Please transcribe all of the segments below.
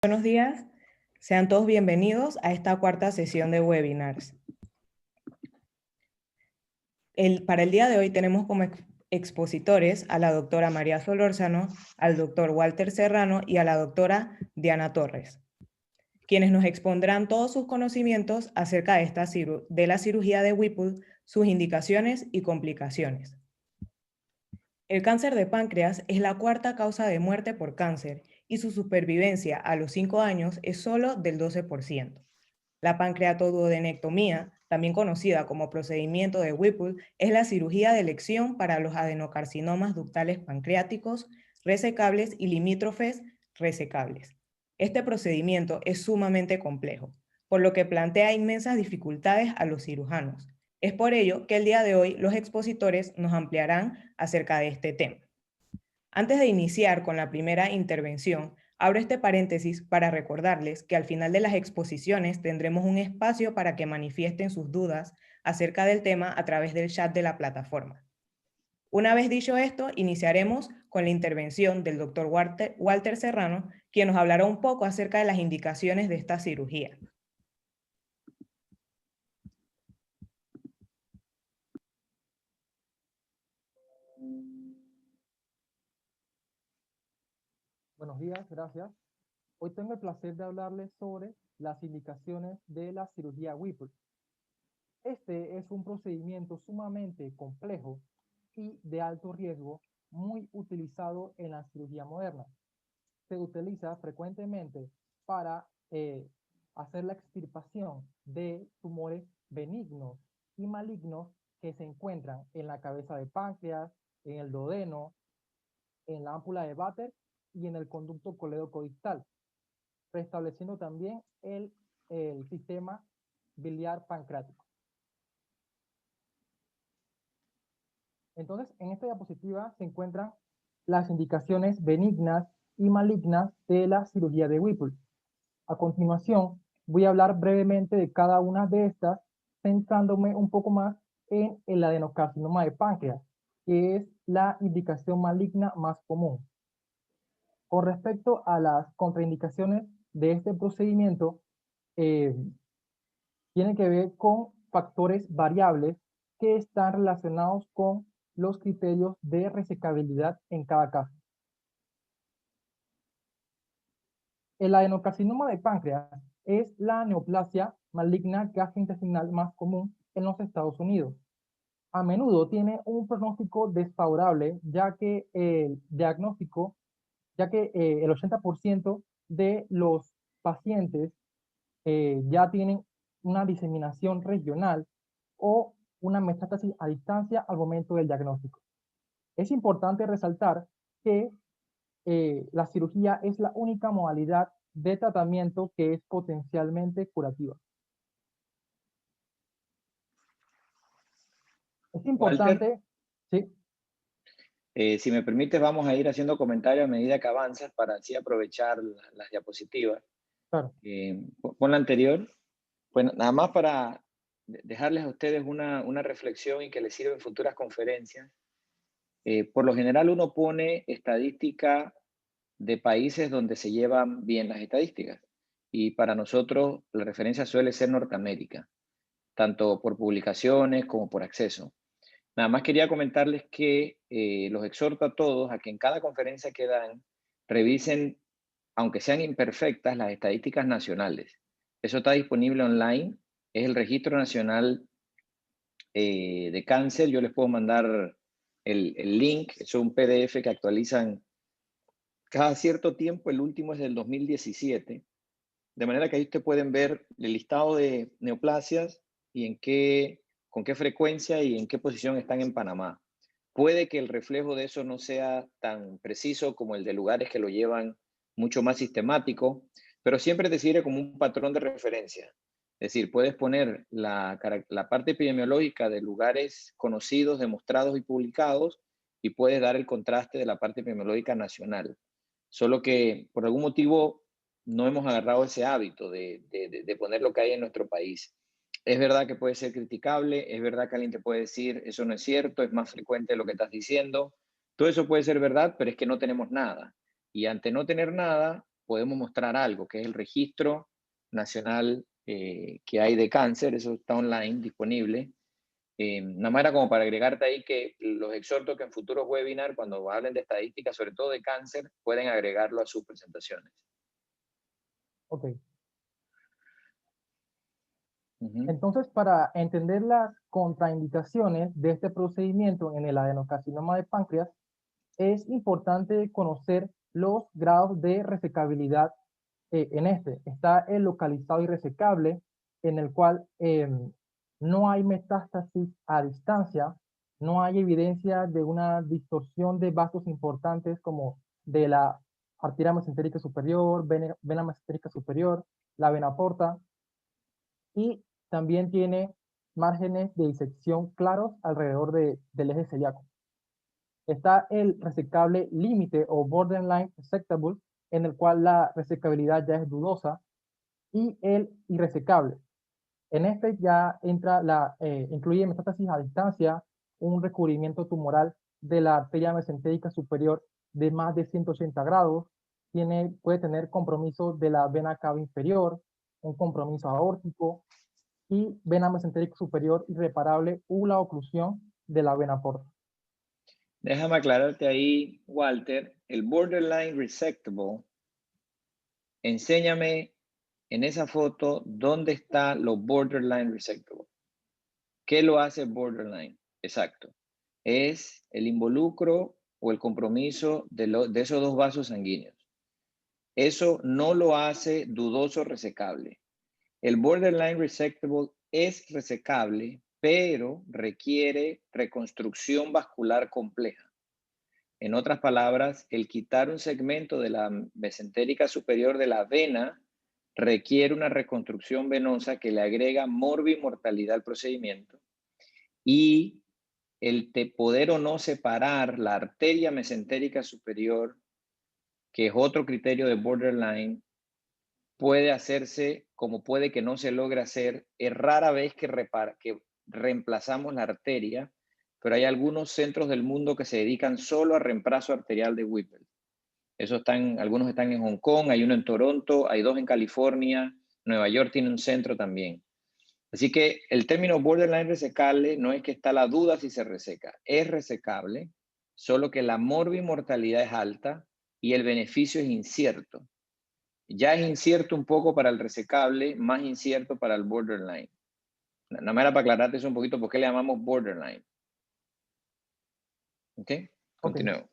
Buenos días, sean todos bienvenidos a esta cuarta sesión de webinars. Para el día de hoy tenemos como expositores a la doctora María Solórzano, al doctor Walter Serrano y a la doctora Diana Torres, quienes nos expondrán todos sus conocimientos acerca de la cirugía de Whipple, sus indicaciones y complicaciones. El cáncer de páncreas es la cuarta causa de muerte por cáncer y su supervivencia a los 5 años es solo del 12%. La pancreatoduodenectomía, también conocida como procedimiento de Whipple, es la cirugía de elección para los adenocarcinomas ductales pancreáticos resecables y limítrofes resecables. Este procedimiento es sumamente complejo, por lo que plantea inmensas dificultades a los cirujanos. Es por ello que el día de hoy los expositores nos ampliarán acerca de este tema. Antes de iniciar con la primera intervención, abro este paréntesis para recordarles que al final de las exposiciones tendremos un espacio para que manifiesten sus dudas acerca del tema a través del chat de la plataforma. Una vez dicho esto, iniciaremos con la intervención del doctor Walter Serrano, quien nos hablará un poco acerca de las indicaciones de esta cirugía. Buenos días, gracias. Hoy tengo el placer de hablarles sobre las indicaciones de la cirugía Whipple. Este es un procedimiento sumamente complejo y de alto riesgo, muy utilizado en la cirugía moderna. Se utiliza frecuentemente para hacer la extirpación de tumores benignos y malignos que se encuentran en la cabeza de páncreas, en el duodeno, en la ámpula de Vater y en el conducto coledocodistal, restableciendo también el sistema biliar pancreático. Entonces, en esta diapositiva se encuentran las indicaciones benignas y malignas de la cirugía de Whipple. A continuación, voy a hablar brevemente de cada una de estas, centrándome un poco más en el adenocarcinoma de páncreas, que es la indicación maligna más común. Con respecto a las contraindicaciones de este procedimiento, tiene que ver con factores variables que están relacionados con los criterios de resecabilidad en cada caso. El adenocarcinoma de páncreas es la neoplasia maligna gastrointestinal más común en los Estados Unidos. A menudo tiene un pronóstico desfavorable, ya que el 80% de los pacientes ya tienen una diseminación regional o una metástasis a distancia al momento del diagnóstico. Es importante resaltar que la cirugía es la única modalidad de tratamiento que es potencialmente curativa. Es importante, Walter, ¿sí? Si me permites, vamos a ir haciendo comentarios a medida que avanzas para así aprovechar las diapositivas. Claro. Pon la anterior. Bueno, nada más para dejarles a ustedes una reflexión y que les sirva en futuras conferencias. Por lo general uno pone estadística de países donde se llevan bien las estadísticas. Y para nosotros la referencia suele ser Norteamérica, tanto por publicaciones como por acceso. Nada más quería comentarles que los exhorto a todos a que en cada conferencia que dan revisen, aunque sean imperfectas, las estadísticas nacionales. Eso está disponible online, es el Registro Nacional de Cáncer. Yo les puedo mandar el link, es un PDF que actualizan cada cierto tiempo, el último es del 2017, de manera que ahí ustedes pueden ver el listado de neoplasias y con qué frecuencia y en qué posición están en Panamá. Puede que el reflejo de eso no sea tan preciso como el de lugares que lo llevan mucho más sistemático, pero siempre te sirve como un patrón de referencia. Es decir, puedes poner la parte epidemiológica de lugares conocidos, demostrados y publicados, y puedes dar el contraste de la parte epidemiológica nacional. Solo que por algún motivo no hemos agarrado ese hábito de poner lo que hay en nuestro país. Es verdad que puede ser criticable, es verdad que alguien te puede decir, eso no es cierto, es más frecuente de lo que estás diciendo. Todo eso puede ser verdad, pero es que no tenemos nada. Y ante no tener nada, podemos mostrar algo, que es el registro nacional que hay de cáncer. Eso está online, disponible. Nada más era como para agregarte ahí que los exhorto que en futuros webinars, cuando hablen de estadísticas, sobre todo de cáncer, pueden agregarlo a sus presentaciones. Ok. Entonces, para entender las contraindicaciones de este procedimiento en el adenocarcinoma de páncreas, es importante conocer los grados de resecabilidad en este. Está el localizado irresecable, en el cual no hay metástasis a distancia, no hay evidencia de una distorsión de vasos importantes como de la arteria mesentérica superior, vena mesentérica superior, la vena porta, y también tiene márgenes de disección claros alrededor del eje celíaco. Está el resecable límite o borderline resectable, en el cual la resecabilidad ya es dudosa, y el irresecable. En este ya entra incluye metástasis a distancia, un recubrimiento tumoral de la arteria mesentérica superior de más de 180 grados, puede tener compromiso de la vena cava inferior, un compromiso aórtico, y vena mesentérica superior irreparable u la oclusión de la vena porta. Déjame aclararte ahí, Walter, el borderline resectable, enséñame en esa foto dónde está lo borderline resectable. ¿Qué lo hace borderline? Exacto. Es el involucro o el compromiso de esos dos vasos sanguíneos. Eso no lo hace dudoso resecable. El borderline resectable es resecable, pero requiere reconstrucción vascular compleja. En otras palabras, el quitar un segmento de la mesentérica superior de la vena requiere una reconstrucción venosa que le agrega morbimortalidad al procedimiento, y el poder o no separar la arteria mesentérica superior, que es otro criterio de borderline, puede hacerse como puede que no se logre hacer. Es rara vez que reemplazamos la arteria, pero hay algunos centros del mundo que se dedican solo a reemplazo arterial de Whipple. Algunos están en Hong Kong, hay uno en Toronto, hay dos en California, Nueva York tiene un centro también. Así que el término borderline resecable no es que está la duda si se reseca, es resecable, solo que la morbimortalidad es alta y el beneficio es incierto. Ya es incierto un poco para el resecable, más incierto para el borderline. Nada más era para aclararte eso un poquito, ¿por qué le llamamos borderline? ¿Ok? Continúo.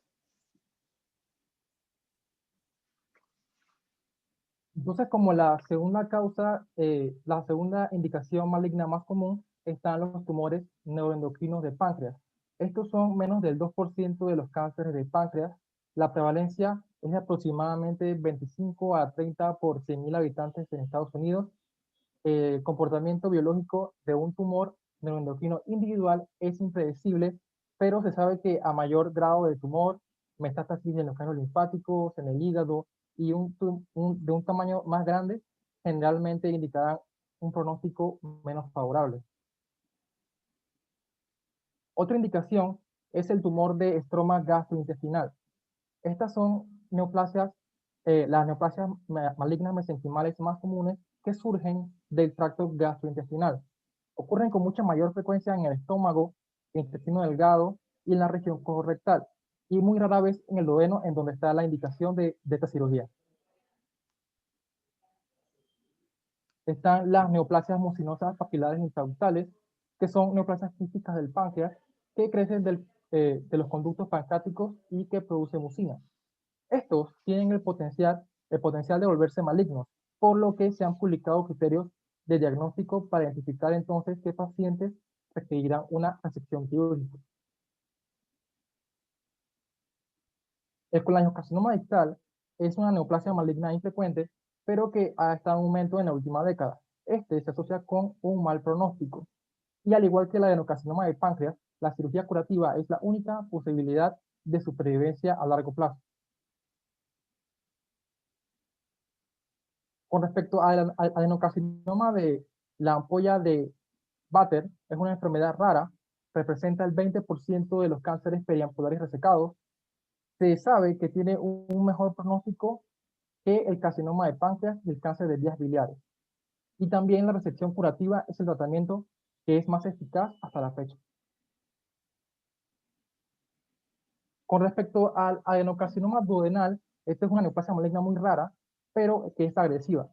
Entonces, como la segunda causa, la segunda indicación maligna más común están los tumores neuroendocrinos de páncreas. Estos son menos del 2% de los cánceres de páncreas. La prevalencia es de aproximadamente 25 a 30 por 100.000 habitantes en Estados Unidos. El comportamiento biológico de un tumor neuroendocrino individual es impredecible, pero se sabe que a mayor grado de tumor, metástasis en los canales linfáticos, en el hígado, y de un tamaño más grande, generalmente indicarán un pronóstico menos favorable. Otra indicación es el tumor de estroma gastrointestinal. Estas son neoplasias, las neoplasias malignas mesenquimales más comunes que surgen del tracto gastrointestinal. Ocurren con mucha mayor frecuencia en el estómago, el intestino delgado y en la región colorectal, y muy rara vez en el duodeno, en donde está la indicación de esta cirugía. Están las neoplasias mucinosas papilares intraductales, que son neoplasias quísticas del páncreas que crecen de los conductos pancreáticos y que producen mucina. Estos tienen el potencial de volverse malignos, por lo que se han publicado criterios de diagnóstico para identificar entonces qué pacientes requerirán una resección quirúrgica. El colangiocarcinoma distal es una neoplasia maligna infrecuente, pero que ha estado en aumento en la última década. Este se asocia con un mal pronóstico. Y al igual que el adenocarcinoma de páncreas, la cirugía curativa es la única posibilidad de supervivencia a largo plazo. Con respecto al adenocarcinoma de la ampolla de Vater, es una enfermedad rara, representa el 20% de los cánceres periampulares resecados. Se sabe que tiene un mejor pronóstico que el carcinoma de páncreas y el cáncer de vías biliares. Y también la resección curativa es el tratamiento que es más eficaz hasta la fecha. Con respecto al adenocarcinoma duodenal, esta es una neoplasia maligna muy rara, pero que es agresiva.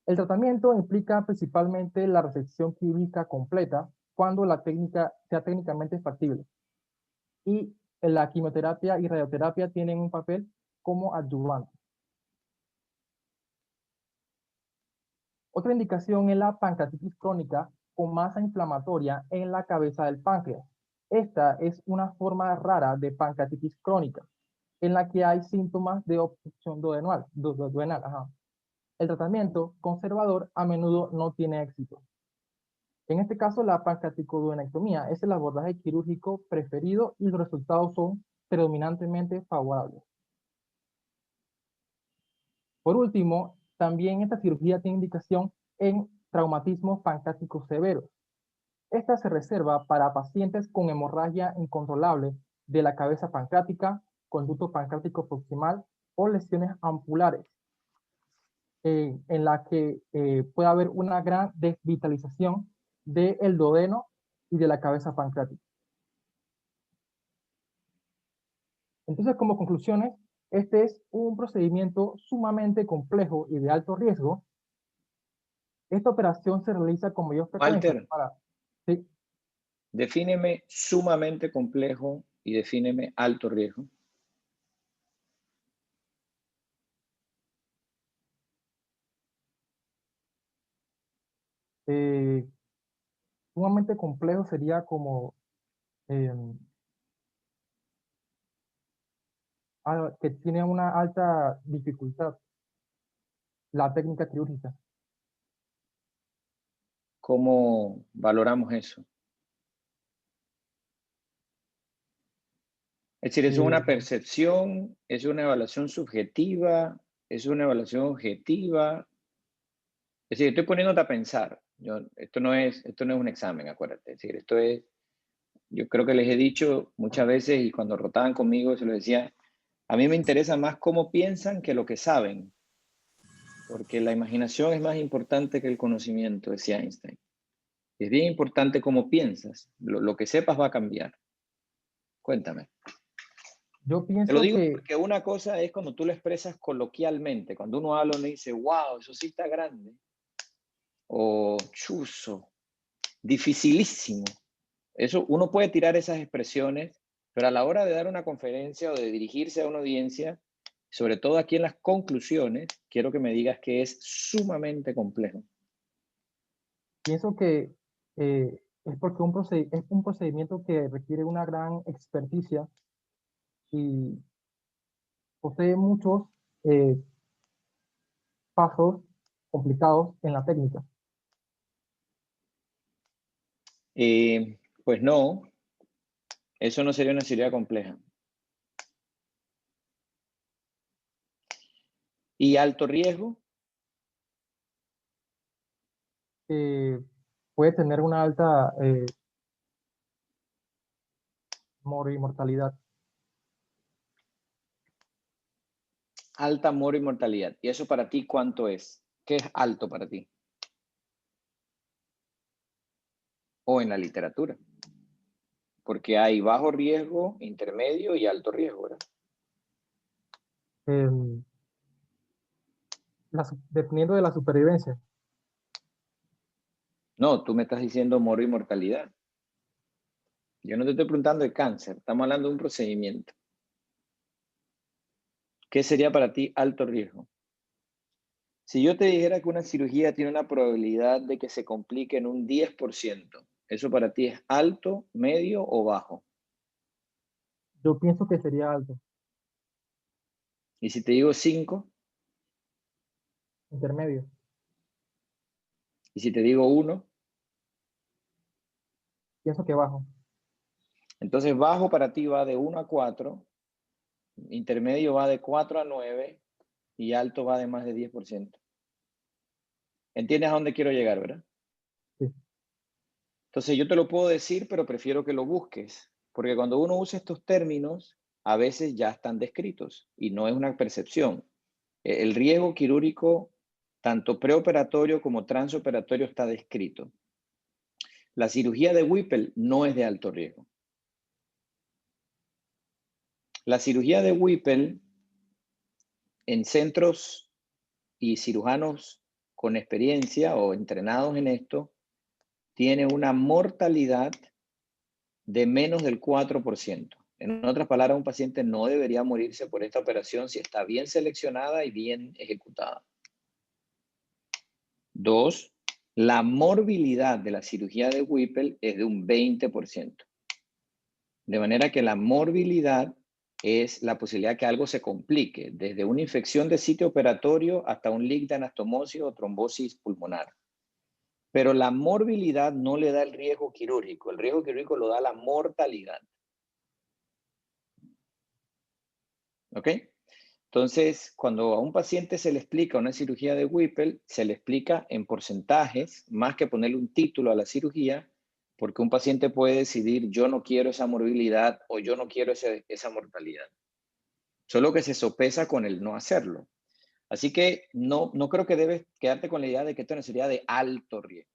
El tratamiento implica principalmente la resección quirúrgica completa cuando la técnica sea técnicamente factible. Y la quimioterapia y radioterapia tienen un papel como adyuvante. Otra indicación es la pancreatitis crónica con masa inflamatoria en la cabeza del páncreas. Esta es una forma rara de pancreatitis crónica, en la que hay síntomas de obstrucción duodenal. El tratamiento conservador a menudo no tiene éxito. En este caso, la pancreaticoduodenectomía es el abordaje quirúrgico preferido y los resultados son predominantemente favorables. Por último, también esta cirugía tiene indicación en traumatismos pancreáticos severos. Esta se reserva para pacientes con hemorragia incontrolable de la cabeza pancreática, conducto pancreático proximal o lesiones ampulares, en la que puede haber una gran desvitalización del duodeno y de la cabeza pancreática. Entonces, como conclusiones, este es un procedimiento sumamente complejo y de alto riesgo. Esta operación se realiza con mayor frecuencia Walter, para... Sí, defíneme sumamente complejo y defíneme alto riesgo. sumamente complejo sería como que tiene una alta dificultad la técnica quirúrgica. ¿Cómo valoramos eso? Es decir, ¿es una percepción? ¿Es una evaluación subjetiva? ¿Es una evaluación objetiva? Es decir, estoy poniéndote a pensar. Esto no es un examen, acuérdate. Es decir, yo creo que les he dicho muchas veces y cuando rotaban conmigo se lo decía, a mí me interesa más cómo piensan que lo que saben, porque la imaginación es más importante que el conocimiento, decía Einstein. Es bien importante cómo piensas, lo que sepas va a cambiar. Cuéntame. Yo Te lo pienso digo que porque una cosa es cuando tú lo expresas coloquialmente, cuando uno habla, uno dice, wow, eso sí está grande, o chuzo, dificilísimo. Eso, uno puede tirar esas expresiones, pero a la hora de dar una conferencia o de dirigirse a una audiencia, sobre todo aquí en las conclusiones, quiero que me digas que es sumamente complejo. pienso que es porque es un procedimiento que requiere una gran experticia y posee muchos eh, pasos complicados en la técnica. Pues no, eso no sería una cirugía compleja. ¿Y alto riesgo? Puede tener una alta mortalidad. Alta moro y mortalidad. ¿Y eso para ti cuánto es? ¿Qué es alto para ti? O en la literatura. Porque hay bajo riesgo, intermedio y alto riesgo, ¿verdad? Dependiendo de la supervivencia. No, tú me estás diciendo moro y mortalidad. Yo no te estoy preguntando de cáncer, estamos hablando de un procedimiento. ¿Qué sería para ti alto riesgo? Si yo te dijera que una cirugía tiene una probabilidad de que se complique en un 10%, ¿eso para ti es alto, medio o bajo? Yo pienso que sería alto, Y si te digo 5, intermedio. y si te digo 1, Pienso que bajo. entonces bajo para ti va de 1 a 4, intermedio va de 4 a 9 y alto va de más de 10%. ¿Entiendes a dónde quiero llegar, verdad? Sí. Entonces yo te lo puedo decir, pero prefiero que lo busques, porque cuando uno usa estos términos, a veces ya están descritos y no es una percepción. El riesgo quirúrgico, tanto preoperatorio como transoperatorio, está descrito. La cirugía de Whipple no es de alto riesgo. La cirugía de Whipple en centros y cirujanos con experiencia o entrenados en esto, tiene una mortalidad de menos del 4%. En otras palabras, un paciente no debería morirse por esta operación si está bien seleccionada y bien ejecutada. 2, la morbilidad de la cirugía de Whipple es de un 20%. De manera que la morbilidad es la posibilidad que algo se complique, desde una infección de sitio operatorio hasta un leak de anastomosis o trombosis pulmonar. Pero la morbilidad no le da el riesgo quirúrgico. El riesgo quirúrgico lo da la mortalidad. ¿Ok? Entonces, cuando a un paciente se le explica una cirugía de Whipple, se le explica en porcentajes, más que ponerle un título a la cirugía, porque un paciente puede decidir, yo no quiero esa morbilidad o yo no quiero esa mortalidad. Solo que se sopesa con el no hacerlo. Así que no creo que debes quedarte con la idea de que esto es una cirugía de alto riesgo.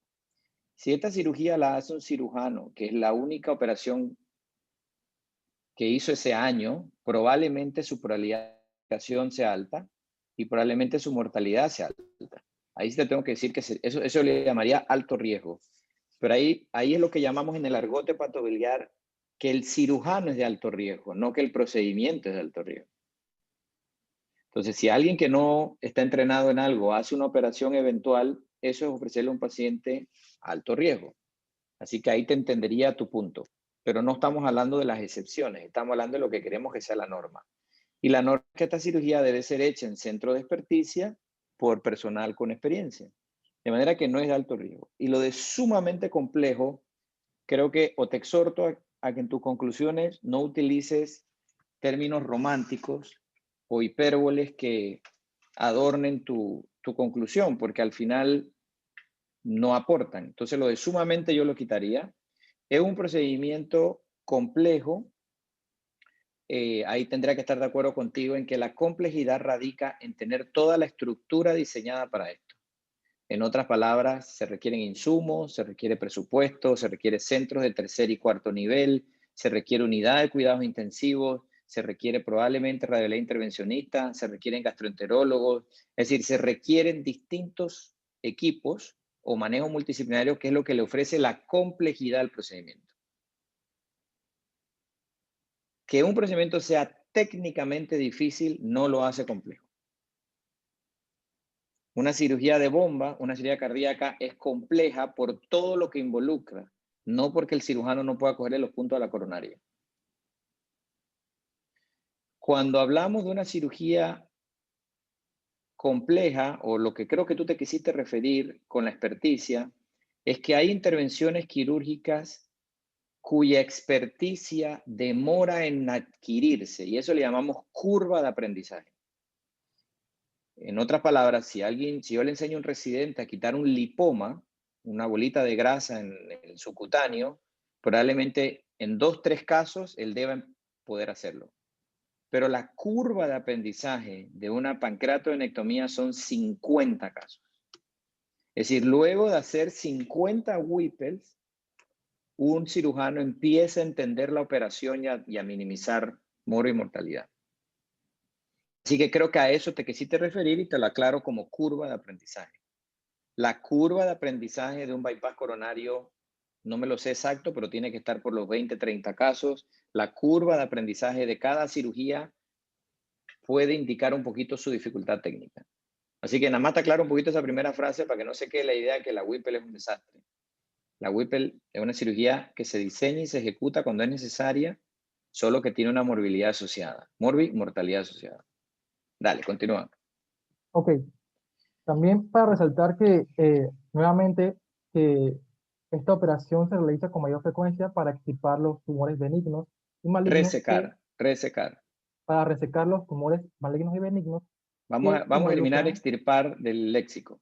Si esta cirugía la hace un cirujano, que es la única operación que hizo ese año, probablemente su probabilidad sea alta y probablemente su mortalidad sea alta. Ahí sí te tengo que decir que eso le llamaría alto riesgo. Pero ahí es lo que llamamos en el argot hepatobiliar que el cirujano es de alto riesgo, no que el procedimiento es de alto riesgo. Entonces, si alguien que no está entrenado en algo hace una operación eventual, eso es ofrecerle a un paciente alto riesgo. Así que ahí te entendería tu punto. Pero no estamos hablando de las excepciones, estamos hablando de lo que queremos que sea la norma. Y la norma es que esta cirugía debe ser hecha en centro de experticia por personal con experiencia. De manera que no es de alto riesgo. Y lo de sumamente complejo, creo que o te exhorto a que en tus conclusiones no utilices términos románticos o hipérboles que adornen tu conclusión, porque al final no aportan. Entonces lo de sumamente yo lo quitaría. Es un procedimiento complejo. Ahí tendría que estar de acuerdo contigo en que la complejidad radica en tener toda la estructura diseñada para esto. En otras palabras, se requieren insumos, se requiere presupuesto, se requiere centros de tercer y cuarto nivel, se requiere unidad de cuidados intensivos, se requiere probablemente radiología intervencionista, se requieren gastroenterólogos, es decir, se requieren distintos equipos o manejo multidisciplinario, que es lo que le ofrece la complejidad al procedimiento. Que un procedimiento sea técnicamente difícil no lo hace complejo. Una cirugía de bomba, una cirugía cardíaca, es compleja por todo lo que involucra, no porque el cirujano no pueda cogerle los puntos a la coronaria. Cuando hablamos de una cirugía compleja, o lo que creo que tú te quisiste referir con la experticia, es que hay intervenciones quirúrgicas cuya experticia demora en adquirirse, y eso le llamamos curva de aprendizaje. En otras palabras, si yo le enseño a un residente a quitar un lipoma, una bolita de grasa en el subcutáneo, probablemente en 2 o 3 casos él debe poder hacerlo. Pero la curva de aprendizaje de una pancreatoenectomía son 50 casos. Es decir, luego de hacer 50 Whipples, un cirujano empieza a entender la operación y a minimizar moro y mortalidad. Así que creo que a eso te quisiste referir y te lo aclaro como curva de aprendizaje. La curva de aprendizaje de un bypass coronario, no me lo sé exacto, pero tiene que estar por los 20, 30 casos. La curva de aprendizaje de cada cirugía puede indicar un poquito su dificultad técnica. Así que nada más te aclaro un poquito esa primera frase para que no se quede la idea de que la Whipple es un desastre. La Whipple es una cirugía que se diseña y se ejecuta cuando es necesaria, solo que tiene una morbilidad asociada. Mortalidad asociada. Dale, continúa. Ok, también para resaltar que nuevamente que esta operación se realiza con mayor frecuencia para extirpar los tumores benignos y malignos, Resecar. para resecar los tumores malignos y benignos Vamos que a eliminar involucran, extirpar del léxico.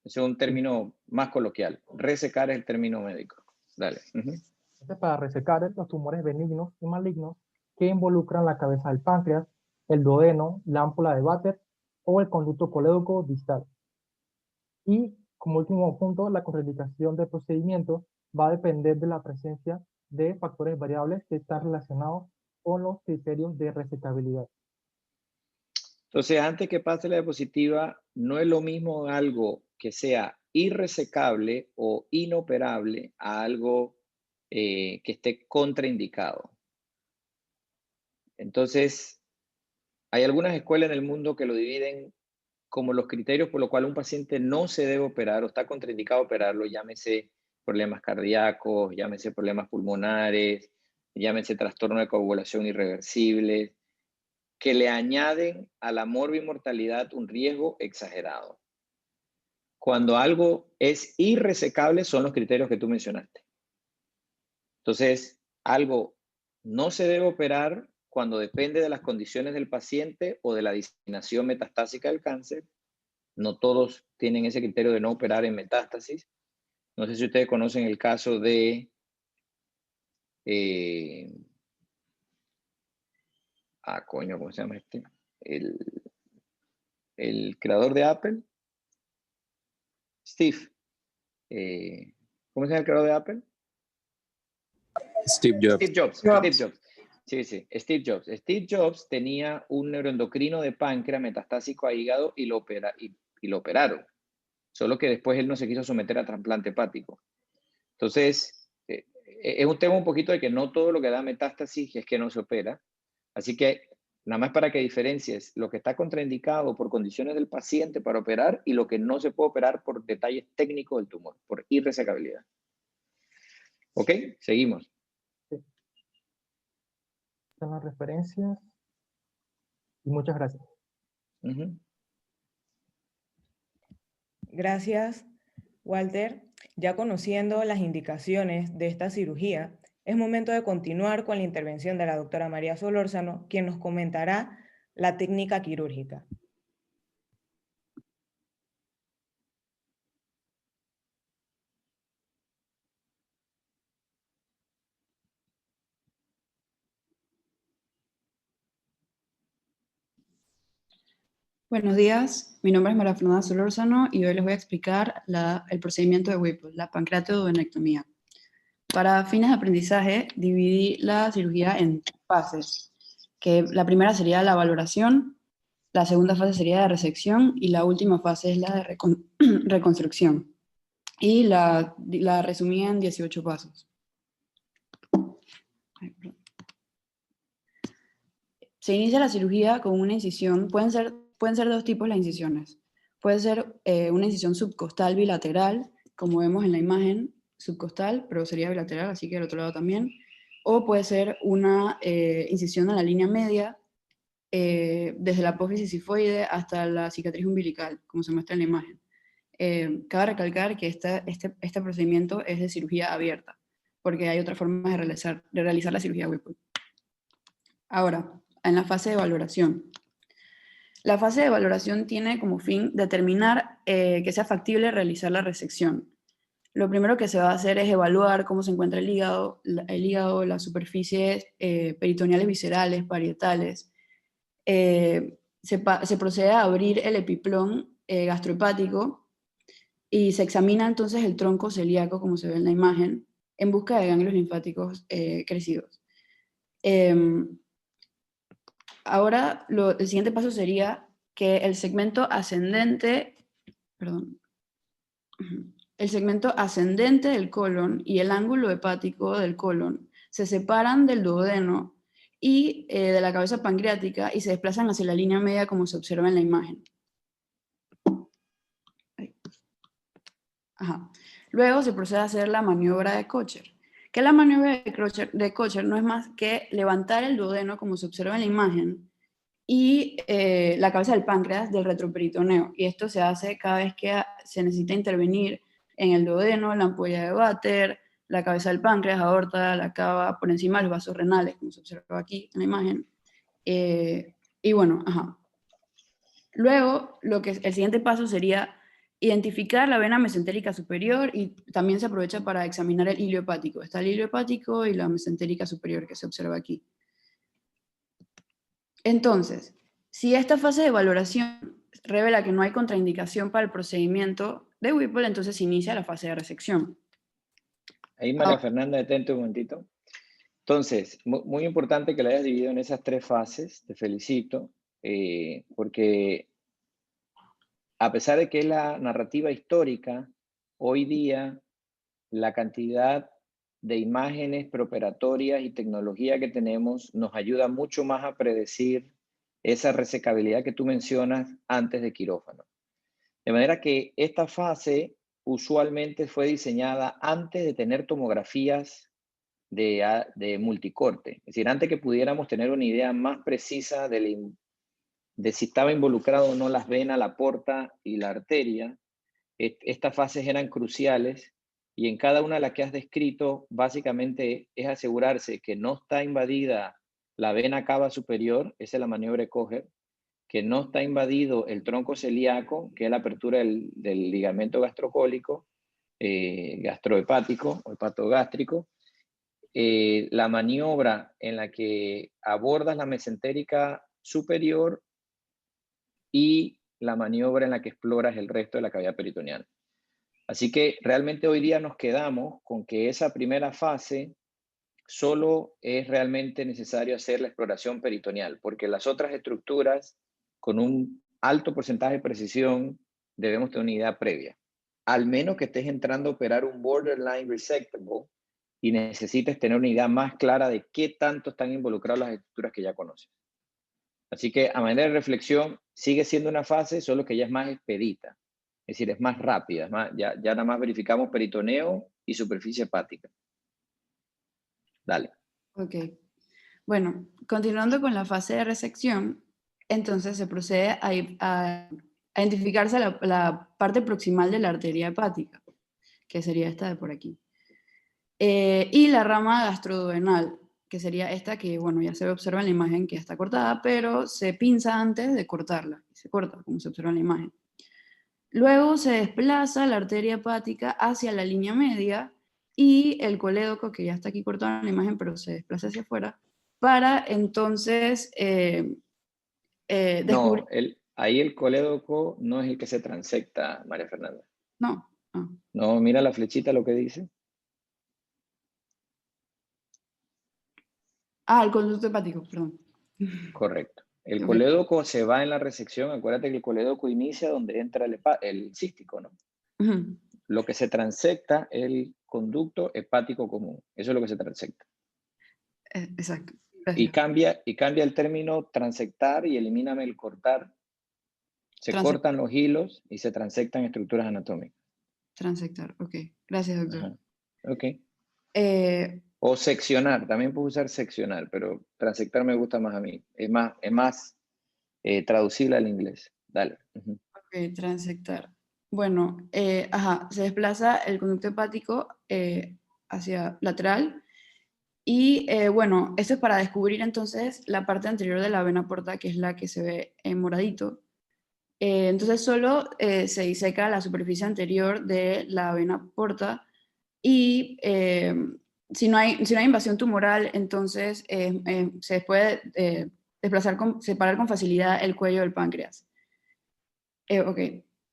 Ese es un término más coloquial. Resecar es el término médico. Dale. para resecar los tumores benignos y malignos que involucran la cabeza del páncreas, el duodeno, la ámpula de Vater o el conducto colédoco distal. Y como último punto, la contraindicación del procedimiento va a depender de la presencia de factores variables que están relacionados con los criterios de resecabilidad. Entonces, antes que pase la diapositiva, no es lo mismo algo que sea irresecable o inoperable a algo que esté contraindicado. Entonces, hay algunas escuelas en el mundo que lo dividen como los criterios por los cuales un paciente no se debe operar o está contraindicado operarlo, llámese problemas cardíacos, llámese problemas pulmonares, llámese trastorno de coagulación irreversible, que le añaden a la morbimortalidad un riesgo exagerado. Cuando algo es irresecable son los criterios que tú mencionaste. Entonces, algo no se debe operar cuando depende de las condiciones del paciente o de la diseminación metastásica del cáncer. No todos tienen ese criterio de no operar en metástasis. No sé si ustedes conocen el caso de ¿cómo se llama este? El creador de Apple, Steve. ¿Cómo se llama el creador de Apple? Steve Jobs. Steve Jobs. Steve Jobs. Sí, Steve Jobs. Steve Jobs tenía un neuroendocrino de páncreas metastásico a hígado y lo operaron. Solo que después él no se quiso someter a trasplante hepático. Entonces, es un tema un poquito de que no todo lo que da metástasis es que no se opera. Así que, nada más para que diferencies lo que está contraindicado por condiciones del paciente para operar y lo que no se puede operar por detalles técnicos del tumor, por irresecabilidad. ¿Ok? Seguimos. Son las referencias. Y muchas gracias. Gracias, Walter. Ya conociendo las indicaciones de esta cirugía, es momento de continuar con la intervención de la doctora María Solórzano, quien nos comentará la técnica quirúrgica. Buenos días, mi nombre es María Fernanda Solórzano y hoy les voy a explicar el procedimiento de Whipple, la pancreatoduodenectomía. Para fines de aprendizaje, dividí la cirugía en fases, que la primera sería la valoración, la segunda fase sería de resección y la última fase es la de reconstrucción. Y la resumí en 18 pasos. Se inicia la cirugía con una incisión, pueden ser de dos tipos las incisiones. Puede ser una incisión subcostal bilateral, como vemos en la imagen, subcostal, pero sería bilateral, así que del otro lado también. O puede ser una incisión en la línea media, desde la apófisis sifoide hasta la cicatriz umbilical, como se muestra en la imagen. Cabe recalcar que este procedimiento es de cirugía abierta, porque hay otras formas de realizar la cirugía Whipple. Ahora, en la fase de valoración. La fase de valoración tiene como fin determinar que sea factible realizar la resección. Lo primero que se va a hacer es evaluar cómo se encuentra el hígado, las superficies peritoneales viscerales, parietales. Se procede a abrir el epiplón gastrohepático y se examina entonces el tronco celíaco, como se ve en la imagen, en busca de ganglios linfáticos crecidos. Ahora, el siguiente paso sería que el segmento ascendente del colon y el ángulo hepático del colon se separan del duodeno y de la cabeza pancreática y se desplazan hacia la línea media como se observa en la imagen. Luego se procede a hacer la maniobra de Kocher. Que la maniobra de Kocher no es más que levantar el duodeno, como se observa en la imagen, y la cabeza del páncreas del retroperitoneo. Y esto se hace cada vez que se necesita intervenir en el duodeno, la ampolla de Vater, la cabeza del páncreas, aorta, la cava, por encima de los vasos renales, como se observa aquí en la imagen. Y bueno, Luego, el siguiente paso sería identificar la vena mesentérica superior y también se aprovecha para examinar el hilio hepático. Está el hilio hepático y la mesentérica superior que se observa aquí. Entonces, si esta fase de valoración revela que no hay contraindicación para el procedimiento de Whipple, entonces se inicia la fase de resección. Ahí, María Fernanda, detente un momentito. Entonces, muy importante que lo hayas dividido en esas 3 fases, te felicito, porque a pesar de que es la narrativa histórica, hoy día la cantidad de imágenes preoperatorias y tecnología que tenemos nos ayuda mucho más a predecir esa resecabilidad que tú mencionas antes de quirófano. De manera que esta fase usualmente fue diseñada antes de tener tomografías de multicorte. Es decir, antes que pudiéramos tener una idea más precisa de si estaba involucrado o no las venas, la porta y la arteria, estas fases eran cruciales y en cada una de las que has descrito, básicamente es asegurarse que no está invadida la vena cava superior, esa es la maniobra de Coger, que no está invadido el tronco celíaco, que es la apertura del ligamento gastrocólico, gastrohepático o hepatogástrico, la maniobra en la que abordas la mesentérica superior y la maniobra en la que exploras el resto de la cavidad peritoneal. Así que realmente hoy día nos quedamos con que esa primera fase solo es realmente necesario hacer la exploración peritoneal, porque las otras estructuras con un alto porcentaje de precisión debemos tener una idea previa. Al menos que estés entrando a operar un borderline resectable y necesites tener una idea más clara de qué tanto están involucradas las estructuras que ya conoces. Así que a manera de reflexión, sigue siendo una fase, solo que ya es más expedita. Es decir, es más rápida, ya nada más verificamos peritoneo y superficie hepática. Dale. Ok. Bueno, continuando con la fase de resección, entonces se procede a identificarse la parte proximal de la arteria hepática, que sería esta de por aquí. Y la rama gastroduodenal, que sería esta que, bueno, ya se observa en la imagen que está cortada, pero se pinza antes de cortarla. Se corta, como se observa en la imagen. Luego se desplaza la arteria hepática hacia la línea media y el colédoco, que ya está aquí cortado en la imagen, pero se desplaza hacia afuera, para entonces descubrir... No, ahí el colédoco no es el que se transecta, María Fernanda. No, no. No, mira la flechita lo que dice. Ah, el conducto hepático, perdón. Correcto. El Ok. colédoco se va en la resección. Acuérdate que el colédoco inicia donde entra el cístico, ¿no? Ujú. Lo que se transecta es el conducto hepático común. Eso es lo que se transecta. Exacto. Y Gracias. cambia el término transectar y elimíname el cortar. Se cortan los hilos y se transectan estructuras anatómicas. Transectar, ok. Gracias, doctor. Ajá. Ok. Eh, O seccionar, también puedo usar seccionar, pero transectar me gusta más a mí. Es más traducible al inglés. Dale. Uh-huh. Ok, transectar. Bueno, se desplaza el conducto hepático hacia lateral y bueno, esto es para descubrir entonces la parte anterior de la vena porta, que es la que se ve en moradito. Entonces solo se diseca la superficie anterior de la vena porta y si no hay invasión tumoral, entonces se puede separar con facilidad el cuello del páncreas. Ok,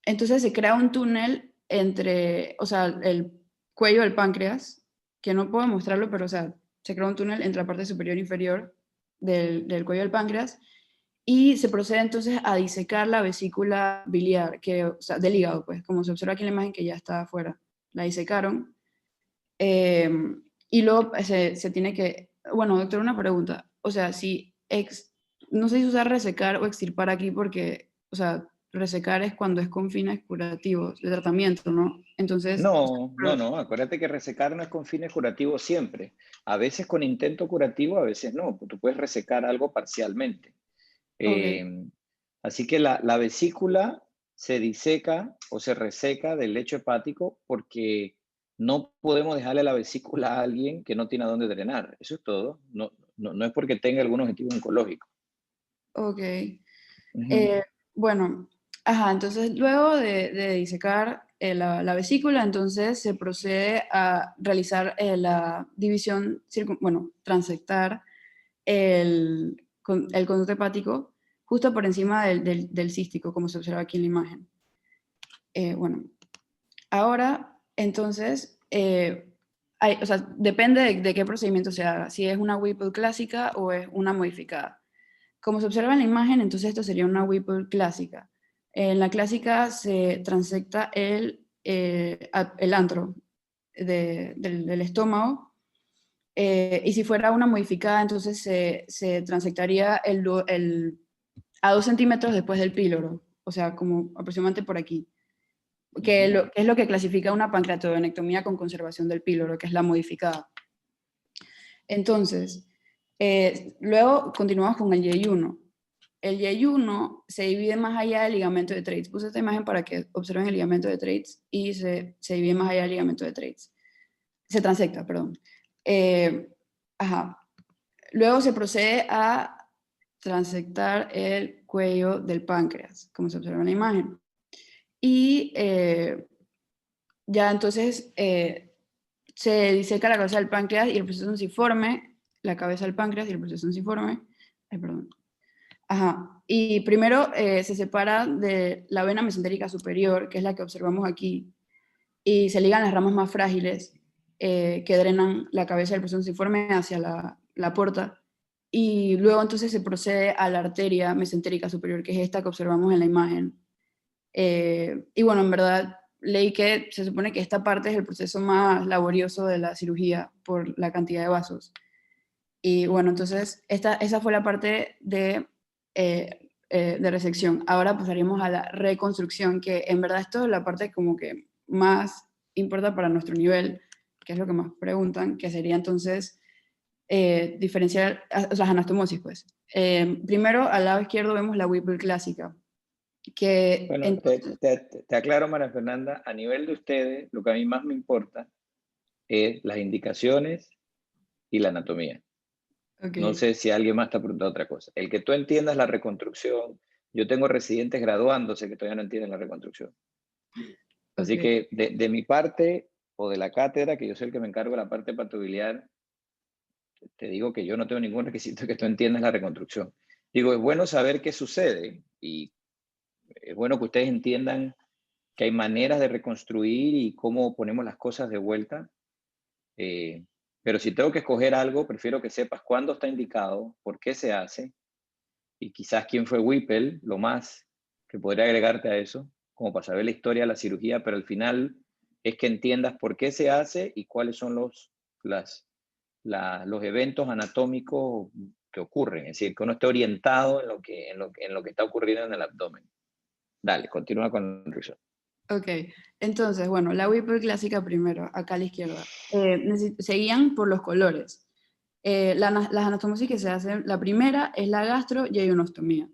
entonces se crea un túnel entre, o sea, el cuello del páncreas, que no puedo mostrarlo, pero o sea, se crea un túnel entre la parte superior e inferior del cuello del páncreas y se procede entonces a disecar la vesícula biliar, o sea, del hígado, pues, como se observa aquí en la imagen que ya está afuera. La disecaron y luego se tiene que, bueno, doctor, una pregunta, o sea, no sé si usar resecar o extirpar aquí porque, o sea, resecar es cuando es con fines curativos de tratamiento, ¿no? Entonces... No. Acuérdate que resecar no es con fines curativos siempre. A veces con intento curativo, a veces no. Tú puedes resecar algo parcialmente. Okay. Así que la vesícula se diseca o se reseca del lecho hepático porque no podemos dejarle la vesícula a alguien que no tiene a dónde drenar. Eso es todo. No es porque tenga algún objetivo oncológico. Ok. Uh-huh. Bueno, entonces luego de disecar la vesícula, entonces se procede a realizar la división, transectar el conducto hepático justo por encima del cístico, como se observa aquí en la imagen. Bueno, ahora, entonces, o sea, depende de qué procedimiento se haga, si es una Whipple clásica o es una modificada. Como se observa en la imagen, entonces esto sería una Whipple clásica. En la clásica se transecta el antro del estómago, y si fuera una modificada, entonces se transectaría a 2 centímetros después del píloro, o sea, como aproximadamente por aquí, que es lo que clasifica una pancreatodenectomía con conservación del píloro, que es la modificada. Entonces, luego continuamos con el yeyuno. El yeyuno se divide más allá del ligamento de Treitz. Puse esta imagen para que observen el ligamento de Treitz y se divide más allá del ligamento de Treitz. Se transecta, perdón. Luego se procede a transectar el cuello del páncreas, como se observa en la imagen. Y ya entonces se diseca la cabeza del páncreas y el proceso nunciforme, la cabeza del páncreas y el proceso nunciforme. Perdón. Y primero se separa de la vena mesentérica superior, que es la que observamos aquí, y se ligan las ramas más frágiles que drenan la cabeza del proceso nunciforme hacia la porta. Y luego entonces se procede a la arteria mesentérica superior, que es esta que observamos en la imagen. Y bueno, en verdad leí que se supone que esta parte es el proceso más laborioso de la cirugía por la cantidad de vasos. Y bueno, entonces esa fue la parte de resección. Ahora pasaríamos a la reconstrucción, que en verdad esto es la parte como que más importa para nuestro nivel, que es lo que más preguntan, que sería entonces diferenciar las anastomosis, pues. Primero, al lado izquierdo vemos la Whipple clásica. Bueno, Entonces, te aclaro, María Fernanda, a nivel de ustedes, lo que a mí más me importa es las indicaciones y la anatomía. okay. No sé si alguien más está preguntando otra cosa. El que tú entiendas la reconstrucción, yo tengo residentes graduándose que todavía no entienden la reconstrucción. Así que de mi parte, o de la cátedra, que yo soy el que me encargo de la parte patobiliar, te digo que yo no tengo ningún requisito que tú entiendas la reconstrucción. Digo, es bueno saber qué sucede y es bueno que ustedes entiendan que hay maneras de reconstruir y cómo ponemos las cosas de vuelta. Pero si tengo que escoger algo, prefiero que sepas cuándo está indicado, por qué se hace y quizás quién fue Whipple, lo más que podría agregarte a eso, como para saber la historia de la cirugía, pero al final es que entiendas por qué se hace y cuáles son los eventos anatómicos que ocurren, es decir, que uno esté orientado en lo que está ocurriendo en el abdomen. Dale, continúa con el resumen. Ok, entonces, bueno, la Whipple clásica primero, acá a la izquierda. Se guían por los colores. Las anastomosis que se hacen, la primera es la gastro-yeyunostomía.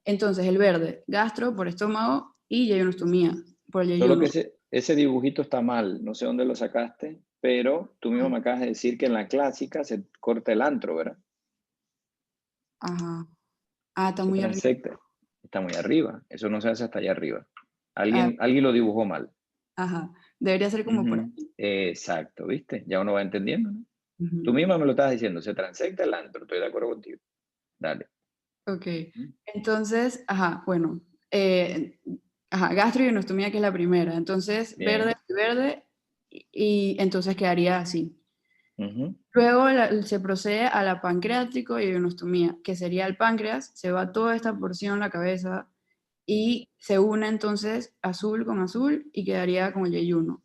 Entonces, el verde, gastro por estómago y yeyunostomía por el Solo yeyuno. que ese dibujito está mal, no sé dónde lo sacaste, pero tú mismo me acabas de decir que en la clásica se corta el antro, ¿verdad? Ajá. Está Se muy arriba. transecta. Está muy arriba, eso no se hace hasta allá arriba. Alguien lo dibujó mal. Ajá, debería ser como por aquí. Exacto, ¿viste? Ya uno va entendiendo, ¿no? Uh-huh. Tú misma me lo estabas diciendo, se transecta el antro, estoy de acuerdo contigo. Dale. Ok, entonces, bueno, gastroyeyunostomía, que es la primera. Entonces, Bien. verde, y entonces quedaría así. Uh-huh. Luego se procede a la pancreático-yeyunostomía, que sería el páncreas, se va toda esta porción, la cabeza, y se une entonces azul con azul y quedaría con el yeyuno.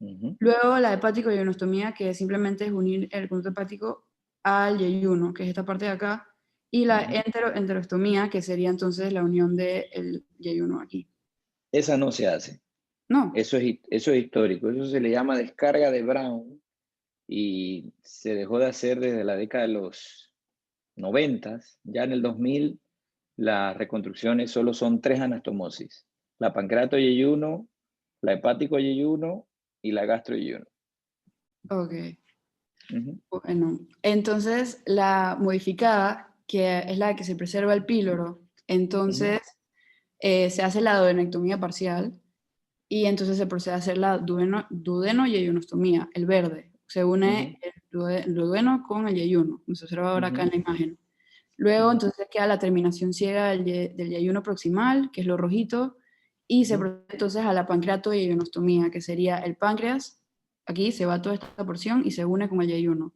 Uh-huh. Luego la hepático-yeyunostomía, que simplemente es unir el conducto hepático al yeyuno, que es esta parte de acá, y la enterostomía, que sería entonces la unión del yeyuno aquí. Esa no se hace. No. Eso es histórico. Eso se le llama descarga de Brown y se dejó de hacer desde la década de los 90. Ya en el 2000 las reconstrucciones solo son 3 anastomosis. La pancreato-yeyuno, la hepático-yeyuno y la gastro-yeyuno. Ok. Bueno, entonces la modificada, que es la que se preserva el píloro, entonces se hace la duodenectomía parcial y entonces se procede a hacer la duodeno-yeyunostomía, el verde. Se une el duodeno con el yeyuno, como se observa ahora acá en la imagen. Luego, entonces, queda la terminación ciega del yeyuno proximal, que es lo rojito, y se procede entonces a la pancreatoyeyonostomía, que sería el páncreas, aquí se va toda esta porción y se une con el yeyuno.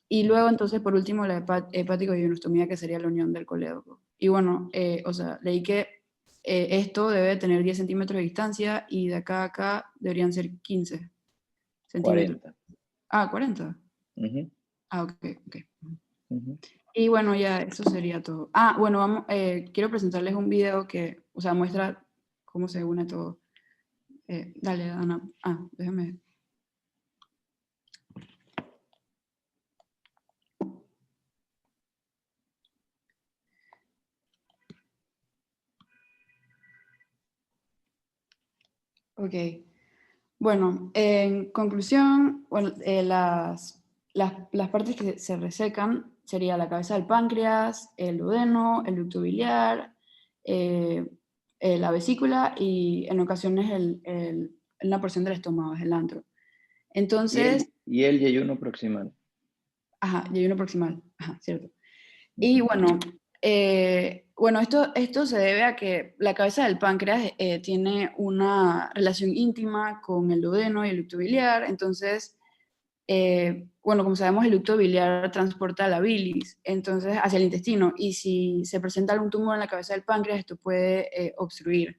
Y luego, entonces, por último, la hepático-yeyonostomía, que sería la unión del colédoco. Y bueno, o sea, leí que esto debe tener 10 centímetros de distancia y de acá a acá deberían ser 15 centímetros. 40. Ah, 40. Ujú, Ah, ok, ok. ujú. Y bueno, ya eso sería todo. Ah, bueno, vamos, quiero presentarles un video que, o sea, muestra cómo se une todo. Dale, Ana. Ah, déjame. Ok. Bueno, en conclusión, bueno, las partes que se resecan sería la cabeza del páncreas, el duodeno, el ducto biliar, la vesícula y en ocasiones una porción del estómago, es el antro. Entonces, Y el yeyuno proximal. ajá, yeyuno proximal, ajá, cierto. Y Ujú. bueno, esto se debe a que la cabeza del páncreas tiene una relación íntima con el duodeno y el ducto biliar, entonces, bueno, como sabemos, el ducto biliar transporta la bilis, entonces, hacia el intestino, y si se presenta algún tumor en la cabeza del páncreas, esto puede obstruir.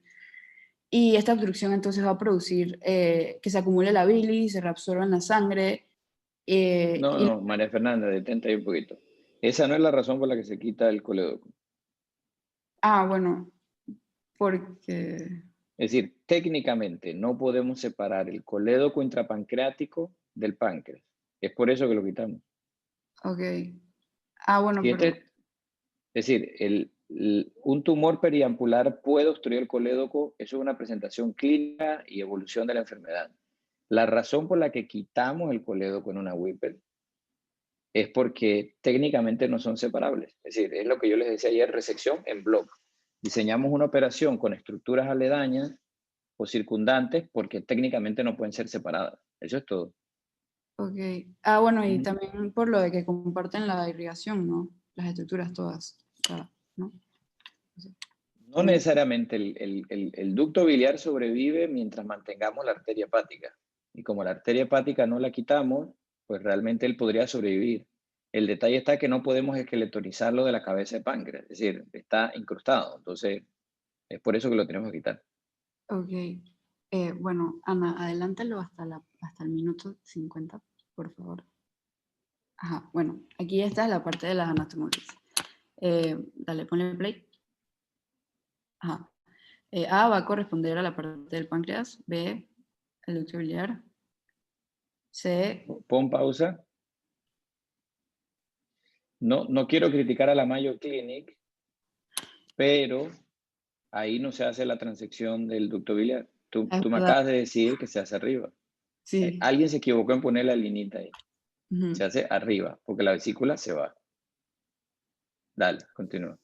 Y esta obstrucción entonces va a producir que se acumule la bilis, se reabsorba en la sangre. No, María Fernanda, detente ahí un poquito. Esa no es la razón por la que se quita el colédoco. Bueno, porque... Es decir, técnicamente no podemos separar el colédoco intrapancreático del páncreas. Es por eso que lo quitamos. Ok. Bueno, Si pero... es decir, un tumor periampular puede obstruir el colédoco, eso es una presentación clínica y evolución de la enfermedad. La razón por la que quitamos el colédoco en una Whipple es porque técnicamente no son separables. Es decir, es lo que yo les decía ayer, resección en bloque. Diseñamos una operación con estructuras aledañas o circundantes porque técnicamente no pueden ser separadas. Eso es todo. Ok. Bueno, y también por lo de que comparten la irrigación, ¿no? Las estructuras todas, o sea, ¿no? O sea, No necesariamente el ducto biliar sobrevive mientras mantengamos la arteria hepática. Y como la arteria hepática no la quitamos, pues realmente él podría sobrevivir. El detalle está que no podemos esqueletonizarlo de la cabeza de páncreas, es decir, está incrustado. Entonces, es por eso que lo tenemos que quitar. Ok. Bueno, Ana, adelántalo hasta el minuto 50, por favor. Ajá, bueno, aquí esta es la parte de las anastomosis. Dale, ponle play. Ajá. A va a corresponder a la parte del páncreas, B, el ducto biliar, C, Pon pausa. No quiero criticar a la Mayo Clinic, pero ahí no se hace la transección del ducto biliar. Tú es me verdad, acabas de decir que se hace arriba. sí. Alguien se equivocó en poner la linita ahí. Ujú. Se hace arriba, porque la vesícula se va. Dale, continúa.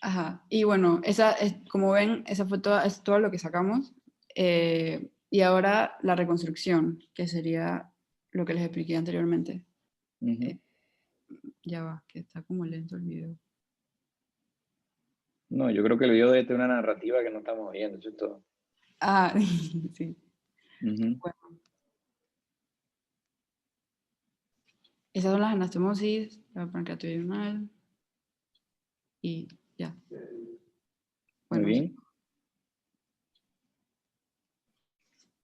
Ajá, y bueno, como ven, esa fue es todo lo que sacamos. Y ahora la reconstrucción, que sería lo que les expliqué anteriormente. Ujú. Ya va, que está como lento el video. No, yo creo que el video debe tener una narrativa que no estamos viendo, eso es todo. Sí. Ujú. Bueno, esas son las anastomosis, la pancreatoidional y ya. Muy Bueno, eso. bien.